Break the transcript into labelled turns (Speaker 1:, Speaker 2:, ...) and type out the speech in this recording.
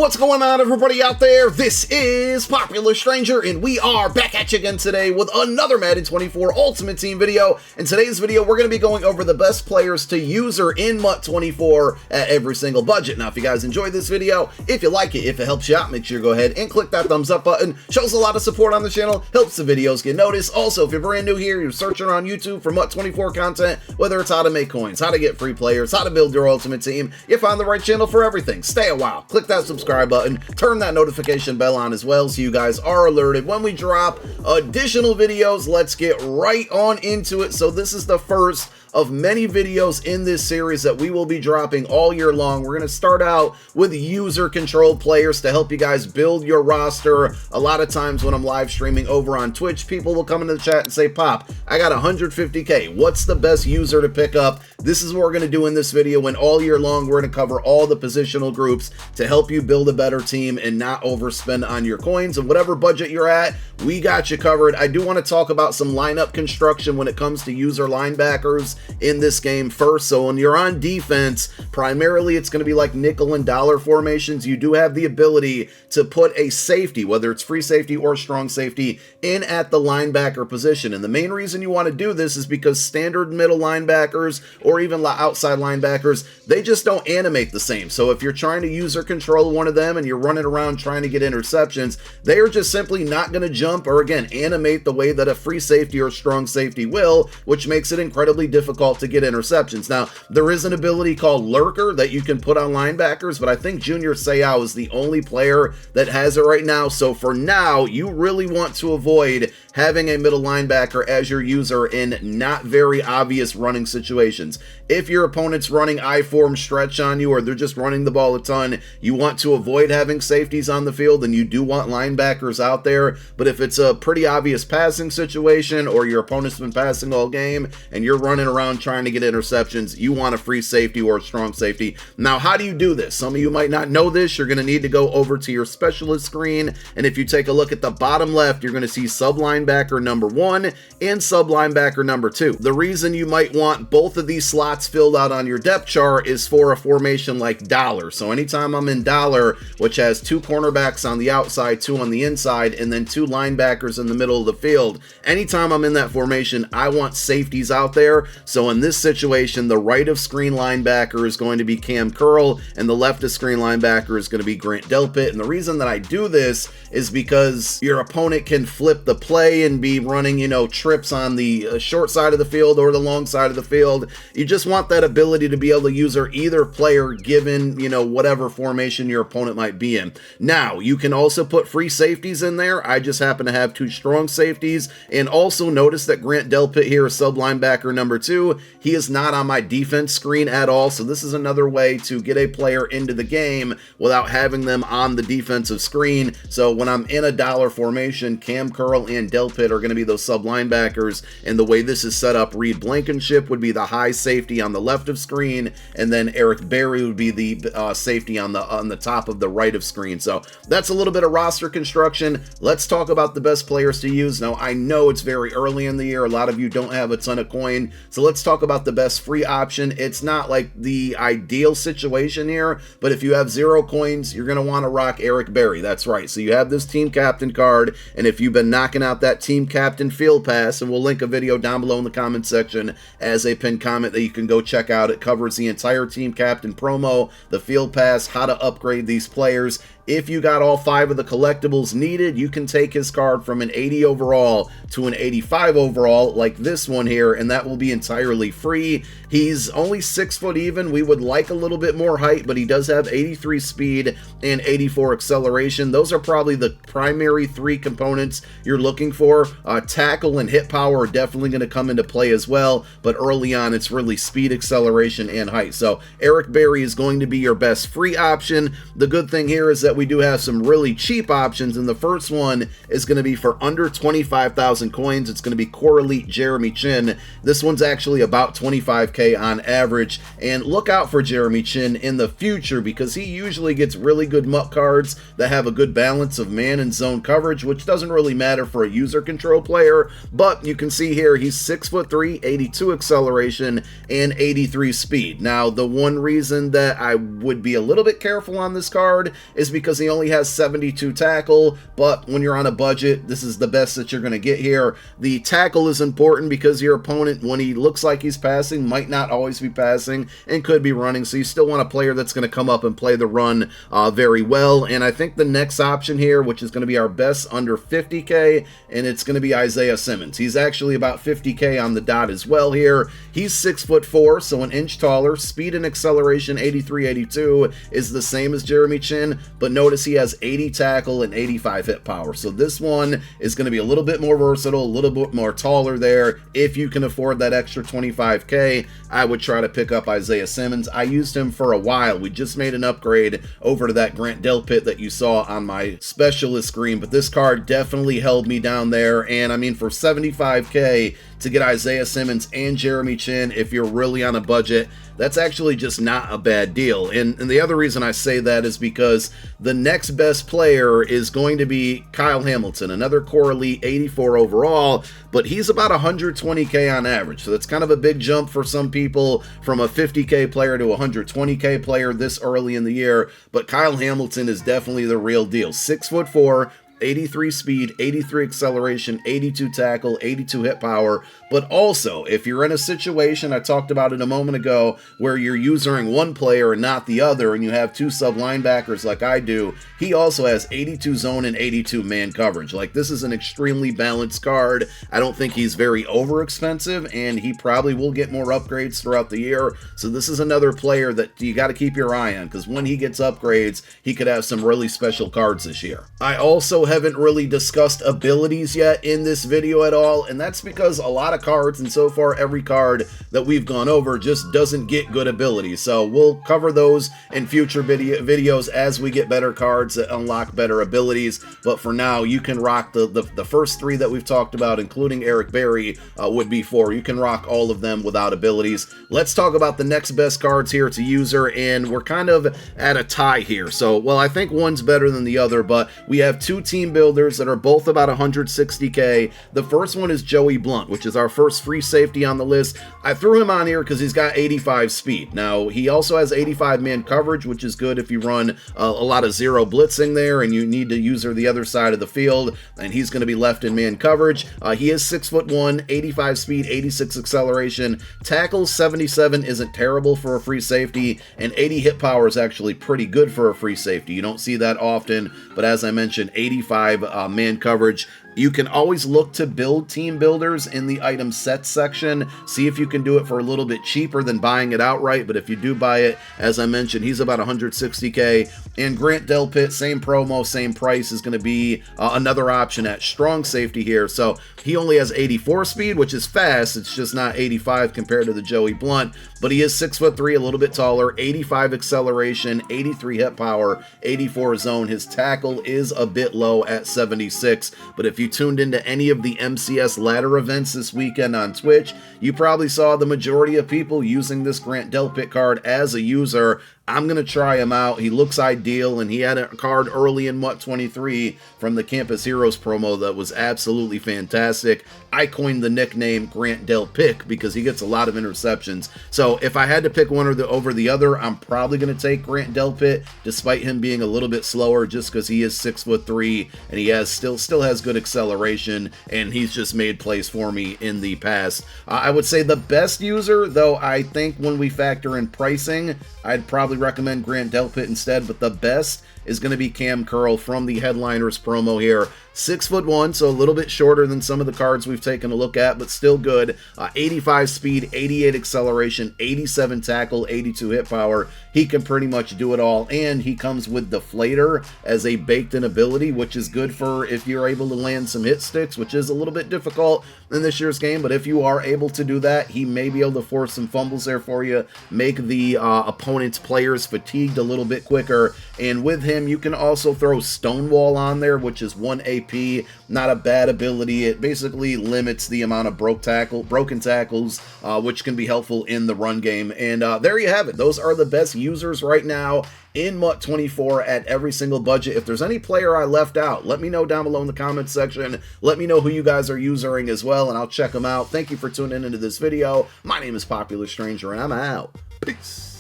Speaker 1: What's going on, everybody out there? This is Popular Stranger, and we are back at you again today with another Madden 24 Ultimate Team video. In today's video, we're going to be going over the best players to user in MUT 24 at every single budget. Now, if you guys enjoyed this video, if you like it, if it helps you out, make sure you go ahead and click that thumbs up button. Shows a lot of support on the channel, helps the videos get noticed. Also, if you're brand new here, you're searching on YouTube for MUT 24 content, whether it's how to make coins, how to get free players, how to build your Ultimate Team, you found the right channel for everything. Stay a while, click that subscribe button, turn that notification bell on as well so you guys are alerted when we drop additional videos. Let's get right on into it. So this is the first of many videos in this series that we will be dropping all year long. We're going to start out with user-controlled players to help you guys build your roster. A lot of times when I'm live streaming over on Twitch, people will come into the chat and say, Pop, I got 150K. What's the best user to pick up? This is what we're going to do in this video, and all year long, we're going to cover all the positional groups to help you build a better team and not overspend on your coins. And whatever budget you're at, we got you covered. I do want to talk about some lineup construction when it comes to user linebackers in this game first. So when you're on defense, primarily it's going to be like nickel and dollar formations. You do have the ability to put a safety, whether it's free safety or strong safety, in at the linebacker position. And the main reason you want to do this is because standard middle linebackers or even outside linebackers, they just don't animate the same. So if you're trying to user control one of them and you're running around trying to get interceptions, they are just simply not going to jump or, again, animate the way that a free safety or strong safety will, which makes it incredibly difficult to get interceptions. Now, there is an ability called Lurker that you can put on linebackers, but I think Junior Seau is the only player that has it right now. So for now, you really want to avoid having a middle linebacker as your user in not very obvious running situations. If your opponent's running I-form stretch on you or they're just running the ball a ton, you want to avoid having safeties on the field, and you do want linebackers out there. But if it's a pretty obvious passing situation or your opponent's been passing all game and you're running around trying to get interceptions, you want a free safety or a strong safety. Now, how do you do this? Some of you might not know this. You're going to need to go over to your specialist screen, and if you take a look at the bottom left, you're going to see sub linebacker number 1 and sub linebacker number 2. The reason you might want both of these slots filled out on your depth chart is for a formation like dollar. So anytime I'm in dollar, which has 2 cornerbacks on the outside, 2 on the inside, and then 2 linebackers in the middle of the field, anytime I'm in that formation, I want safeties out there. So in this situation, the right of screen linebacker is going to be Cam Curl, and the left of screen linebacker is going to be Grant Delpit. And the reason that I do this is because your opponent can flip the play and be running, trips on the short side of the field or the long side of the field. You just want that ability to be able to use either player given, whatever formation your opponent might be in. Now, you can also put free safeties in there. I just happen to have 2 strong safeties, and also notice that Grant Delpit here is sub linebacker number 2. He is not on my defense screen at all, so this is another way to get a player into the game without having them on the defensive screen. So when I'm in a dollar formation, Cam Curl and Delpit are going to be those sub linebackers, and the way this is set up, Reed Blankenship would be the high safety on the left of screen, and then Eric Berry would be the safety on the top of the right of screen. So that's a little bit of roster construction. Let's talk about the best players to use. Now, I know it's very early in the year. A lot of you don't have a ton of coin, so let's talk about the best free option. It's not like the ideal situation here, but if you have 0 coins, you're going to want to rock Eric Berry. That's right. So you have this team captain card, and if you've been knocking out that team captain field pass, and we'll link a video down below in the comment section as a pinned comment that you can go check out. It covers the entire team captain promo, the field pass, how to upgrade these players. If you got all 5 of the collectibles needed, you can take his card from an 80 overall to an 85 overall like this one here, and that will be entirely free. He's only 6 foot even. We would like a little bit more height, but he does have 83 speed and 84 acceleration. Those are probably the primary 3 components you're looking for. Tackle and hit power are definitely going to come into play as well, but early on it's really speed, acceleration, and height. So Eric Berry is going to be your best free option. The good thing here is that we do have some really cheap options, and the first one is going to be for under 25,000 coins. It's going to be Core Elite Jeremy Chin. This one's actually about 25k on average, and look out for Jeremy Chin in the future because he usually gets really good MUT cards that have a good balance of man and zone coverage, which doesn't really matter for a user control player. But you can see here he's 6'3", 82 acceleration, and 83 speed. Now, the one reason that I would be a little bit careful on this card is because because he only has 72 tackle, but when you're on a budget, this is the best that you're going to get here. The tackle is important because your opponent, when he looks like he's passing, might not always be passing and could be running, so you still want a player that's going to come up and play the run very well. And I think the next option here, which is going to be our best under 50K, and it's going to be Isaiah Simmons. He's actually about 50K on the dot as well here. He's 6'4", so an inch taller. Speed and acceleration 83, 82 is the same as Jeremy Chin, but notice he has 80 tackle and 85 hit power. So this one is going to be a little bit more versatile, a little bit more taller there. If you can afford that extra 25K, I would try to pick up Isaiah Simmons. I used him for a while. We just made an upgrade over to that Grant Delpit that you saw on my specialist screen, but this card definitely held me down there. And I mean, for 75K to get Isaiah Simmons and Jeremy Chin, if you're really on a budget, that's actually just not a bad deal. And the other reason I say that is because the next best player is going to be Kyle Hamilton, another core elite, 84 overall, but he's about 120K on average. So that's kind of a big jump for some people from a 50K player to a 120K player this early in the year. But Kyle Hamilton is definitely the real deal. 6'4", 83 speed, 83 acceleration, 82 tackle, 82 hit power. But also, if you're in a situation, I talked about it a moment ago, where you're using one player and not the other, and you have two sub linebackers like I do, he also has 82 zone and 82 man coverage. Like, this is an extremely balanced card. I don't think he's very over expensive, and he probably will get more upgrades throughout the year. So this is another player that you got to keep your eye on, because when he gets upgrades, he could have some really special cards this year. I also haven't really discussed abilities yet in this video at all, and that's because a lot of cards, and so far every card that we've gone over just doesn't get good abilities. So we'll cover those in future videos as we get better cards that unlock better abilities. But for now, you can rock the first three that we've talked about, including Eric Berry, would be four. You can rock all of them without abilities. Let's talk about the next best cards here to user, and we're kind of at a tie here. So, well, I think one's better than the other, but we have two team builders that are both about 160K. The first one is Joey Blount, which is our first free safety on the list. I threw him on here because he's got 85 speed. Now, he also has 85 man coverage, which is good if you run a lot of zero blitzing there and you need to user the other side of the field, and he's going to be left in man coverage. He is 6'1", 85 speed, 86 acceleration. Tackle 77 isn't terrible for a free safety, and 80 hit power is actually pretty good for a free safety. You don't see that often, but as I mentioned, 85 man coverage. You can always look to build team builders in the item set section. See if you can do it for a little bit cheaper than buying it outright. But if you do buy it, as I mentioned, he's about 160K. And Grant Delpit, same promo, same price, is going to be another option at strong safety here. So he only has 84 speed, which is fast. It's just not 85 compared to the Joey Blount. But he is 6'3", a little bit taller, 85 acceleration, 83 hit power, 84 zone. His tackle is a bit low at 76. But if you tuned into any of the MCS ladder events this weekend on Twitch, you probably saw the majority of people using this Grant Delpit card as a user. I'm going to try him out. He looks ideal, and he had a card early in MUT 23 from the Campus Heroes promo that was absolutely fantastic. I coined the nickname Grant Delpit because he gets a lot of interceptions. So if I had to pick one over the other, I'm probably going to take Grant Delpit, despite him being a little bit slower, just because he is 6'3", and he has still has good acceleration, and he's just made plays for me in the past. I would say the best user, though, I think when we factor in pricing, I'd probably recommend Grant Delpit instead, but the best is going to be Cam Curl from the Headliners promo here. 6'1", so a little bit shorter than some of the cards we've taken a look at, but still good. 85 speed, 88 acceleration, 87 tackle, 82 hit power. He can pretty much do it all, and he comes with Deflator as a baked-in ability, which is good for if you're able to land some hit sticks, which is a little bit difficult in this year's game, but if you are able to do that, he may be able to force some fumbles there for you, make the opponent's players fatigued a little bit quicker, and with him, you can also throw Stonewall on there, which is 1 AP, not a bad ability. It basically limits the amount of broken tackles, which can be helpful in the run game. And there you have it. Those are the best users right now in MUT 24 at every single budget. If there's any player I left out, let me know down below in the comments section. Let me know who you guys are using as well, and I'll check them out. Thank you for tuning into this video. My name is Popular Stranger, and I'm out. Peace.